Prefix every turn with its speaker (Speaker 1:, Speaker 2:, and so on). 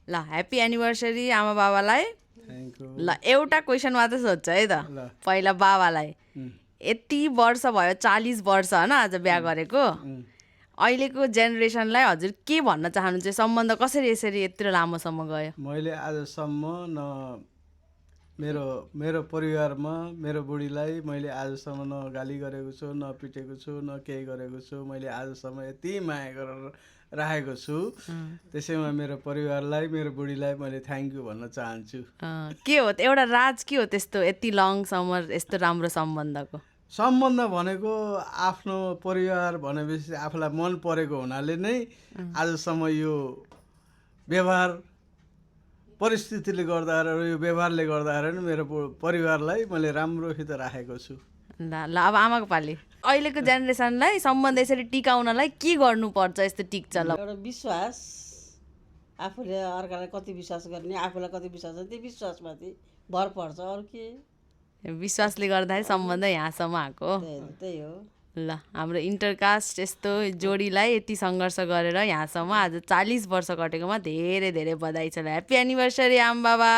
Speaker 1: ल happy anniversary आमा बाबालाई।
Speaker 2: Thank you.
Speaker 1: ल एउटा क्वेसन मात्रै सोध्छ है त पहिला बाबालाई। यति वर्ष भयो 40 वर्ष होइन आज बिहा गरेको, अहिलेको जेनेरेसनलाई हजुर के भन्न चाहनुहुन्छ? सम्बन्ध कसरी यसरी यत्रो लामोसम्म गयो?
Speaker 2: मैले आजसम्म न मेरो परिवारमा मेरो बुढीलाई मैले आजसम्म न गाली गरेको छु, न पिटेको छु, न केही गरेको छु। मैले आजसम्म यति माया गरेर राखेको छु। त्यसैमा मेरो परिवारलाई मेरो बुढीलाई मैले थ्याङ्क यू भन्न चाहन्छु।
Speaker 1: के हो एउटा राज के हो त्यस्तो यति लङसम्म यस्तो राम्रो सम्बन्धको?
Speaker 2: सम्बन्ध भनेको आफ्नो परिवार भनेपछि आफूलाई मन परेको हुनाले नै आजसम्म यो व्यवहार परिस्थितिले गर्दा र यो व्यवहारले गर्दाखेरि नै मेरो परिवारलाई मैले राम्रोसित राखेको छु।
Speaker 1: ल अब आमाको पाली। अहिलेको जेनेरेसनलाई सम्बन्ध यसरी टिकाउनलाई के गर्नुपर्छ यस्तो टिक्छ? ल
Speaker 3: एउटा विश्वास, आफूले अर्कालाई कति विश्वास गर्ने, आफूलाई कति विश्वास गर्ने, त्यो विश्वासमाथि भर पर्छ। अरू के?
Speaker 1: विश्वासले गर्दाखेरि सम्बन्ध यहाँसम्म आएको।
Speaker 3: त्यही हो।
Speaker 1: ल हाम्रो इन्टरकास्ट यस्तो जोडीलाई यति सङ्घर्ष गरेर यहाँसम्म आज 40 वर्ष कटेकोमा धेरै धेरै बधाई छ। ह्याप्पी एनिभर्सरी आमा बाबा।